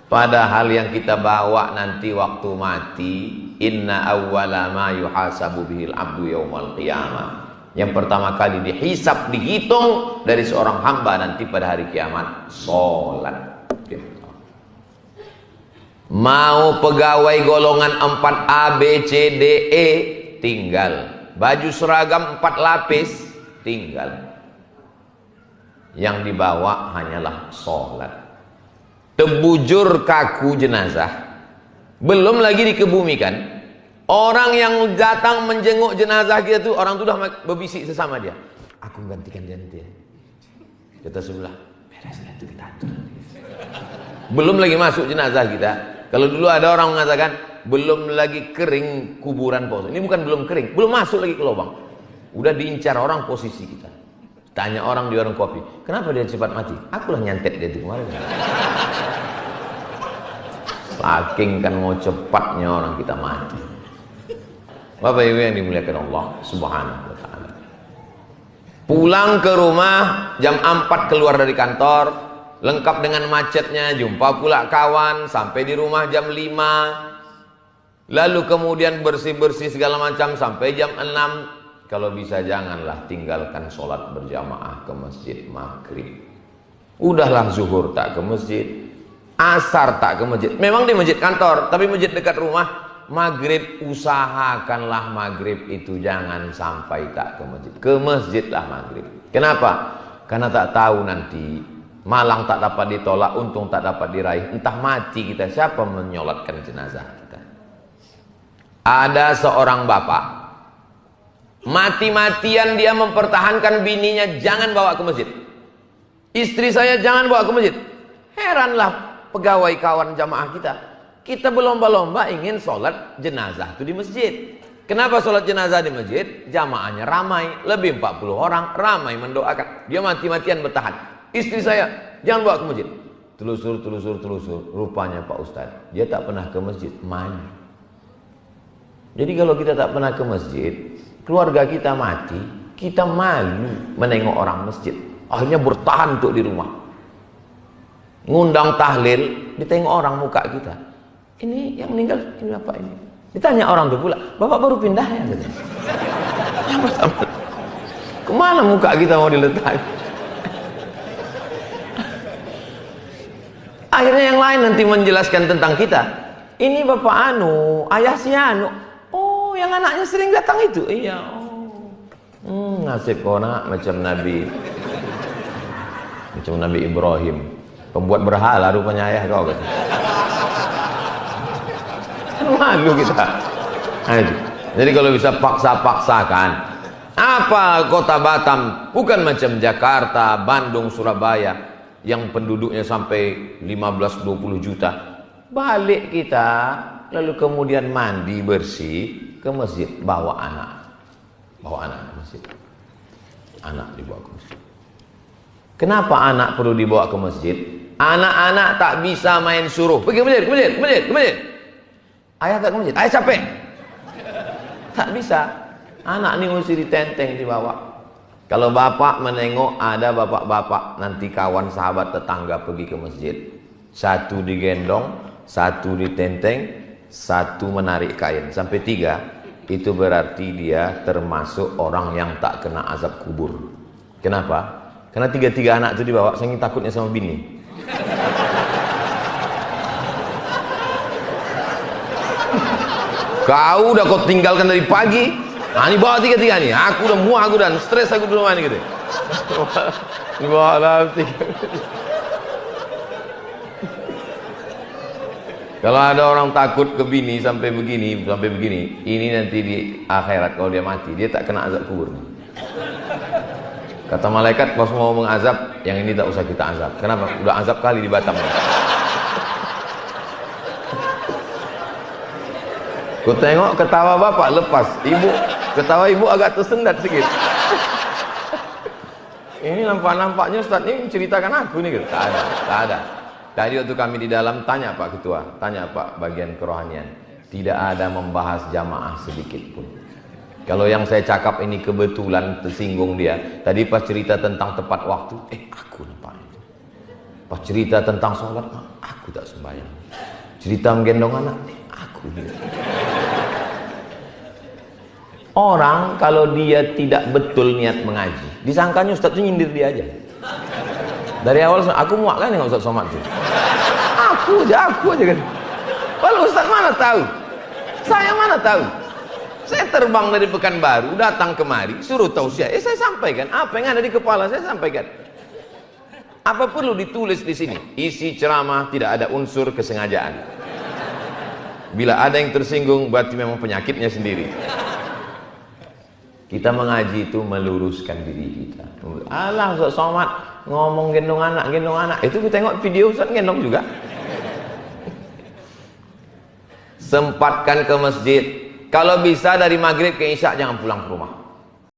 Padahal yang kita bawa nanti waktu mati, inna awwala ma yuhasabu bihil abdu yaumal qiyamah. Yang pertama kali dihisab, dihitung dari seorang hamba nanti pada hari kiamat, sholat. Mau pegawai golongan 4A, B, C, D, E, tinggal. Baju seragam 4 lapis, tinggal. Yang dibawa hanyalah sholat. Terbujur kaku jenazah, belum lagi dikebumikan. Orang yang datang menjenguk jenazah kita tuh, orang tuh udah berbisik sesama dia, aku gantikan dia nanti ya. Kata sebelah, beres itu kita atur. Belum lagi masuk jenazah kita. Kalau dulu ada orang mengatakan belum lagi kering kuburan pos. Ini bukan belum kering, belum masuk lagi ke lubang. Udah diincar orang posisi kita. Tanya orang di warung kopi, kenapa dia cepat mati? Akulah nyantet dia itu kemarin. Saking kan mau cepatnya orang kita mati. Bapak Ibu yang dimuliakan Allah Subhanahu wa taala. Pulang ke rumah jam 4 keluar dari kantor, lengkap dengan macetnya, jumpa pula kawan, sampai di rumah jam 5. Lalu kemudian bersih-bersih segala macam sampai jam 6. Kalau bisa janganlah tinggalkan sholat berjamaah ke masjid maghrib. Udahlah zuhur tak ke masjid, asar tak ke masjid. Memang di masjid kantor, tapi masjid dekat rumah. Maghrib usahakanlah maghrib itu jangan sampai tak ke masjid. Ke masjidlah maghrib. Kenapa? Karena tak tahu nanti malang tak dapat ditolak, untung tak dapat diraih. Entah mati kita, siapa menyolatkan jenazah kita? Ada seorang bapak, mati-matian dia mempertahankan bininya jangan bawa ke masjid. Istri saya jangan bawa ke masjid. Heranlah pegawai kawan jamaah kita. Kita berlomba-lomba ingin sholat jenazah itu di masjid. Kenapa sholat jenazah di masjid? Jamaahnya ramai, lebih 40 orang, ramai mendoakan. Dia mati-matian bertahan. Istri saya, jangan bawa ke masjid. Telusur. Rupanya Pak Ustadz, dia tak pernah ke masjid, malu. Jadi kalau kita tak pernah ke masjid, keluarga kita mati, kita malu menengok orang masjid. Akhirnya bertahan untuk di rumah. Ngundang tahlil, ditengok orang muka kita. Ini yang meninggal, ini apa ini? Ditanya orang itu pula, bapak baru pindah ya? Kemana muka kita mau diletakkan? Akhirnya yang lain nanti menjelaskan tentang kita. Ini bapak anu, ayah si anu. Oh, yang anaknya sering datang itu? Iya. Oh. Nasib konak macam Nabi Ibrahim. Pembuat berhala rupanya ayah kau. Malu kita. Jadi kalau bisa paksa-paksakan. Apa kota Batam? Bukan macam Jakarta, Bandung, Surabaya yang penduduknya sampai 15-20 juta. Balik kita, lalu kemudian mandi bersih ke masjid, bawa anak ke masjid. Anak dibawa ke masjid. Kenapa anak perlu dibawa ke masjid? Anak-anak tak bisa main suruh. Pergi ke masjid. Ayah tak ke masjid, ayah capek. Tak bisa. Anak ni mesti ditenteng dibawa. Kalau bapak menengok ada bapak-bapak nanti kawan sahabat tetangga pergi ke masjid, satu digendong, satu ditenteng, satu menarik kain sampai 3, itu berarti dia termasuk orang yang tak kena azab kubur. Kenapa? Karena 3 anak itu dibawa, saking takutnya sama bini. Kau udah kau tinggalkan dari pagi, ini bawa 3 nih. Aku udah muak, aku dan stres aku di rumah ini gitu. Ini bawa lah 3. Kalau ada orang takut ke bini sampai begini, ini nanti di akhirat kalau dia mati, dia tak kena azab kubur. Kata malaikat, pas mau mengazab, yang ini tak usah kita azab. Kenapa? Udah azab kali di Batam. Ku tengok ketawa bapak lepas, ketawa ibu agak tersendat sedikit. Ini nampaknya Ustaz ini menceritakan aku nih gitu. Tak ada. Tadi waktu kami di dalam tanya Pak Ketua, tanya Pak bagian kerohanian, tidak ada membahas jamaah sedikit pun. Kalau yang saya cakap ini kebetulan tersinggung dia. Tadi pas cerita tentang tepat waktu, aku lupa. Pas cerita tentang sholat, aku tak sembahyang. Cerita menggendong anak, aku. Orang kalau dia tidak betul niat mengaji, disangkanya Ustaz itu nyindir dia aja. Dari awal aku muak kan dengan Ustaz Somad itu. Aku aja kan. Kalau Ustaz mana tahu? Saya mana tahu? Saya terbang dari Pekanbaru, datang kemari, suruh tausiah. Saya sampaikan apa yang ada di kepala saya sampaikan. Apa perlu ditulis di sini? Isi ceramah tidak ada unsur kesengajaan. Bila ada yang tersinggung, berarti memang penyakitnya sendiri. Kita mengaji itu meluruskan diri kita. Alah Ustaz Somad ngomong gendong anak. Itu kita tengok video Ustaz gendong juga. Sempatkan ke masjid. Kalau bisa dari maghrib ke isya jangan pulang ke rumah.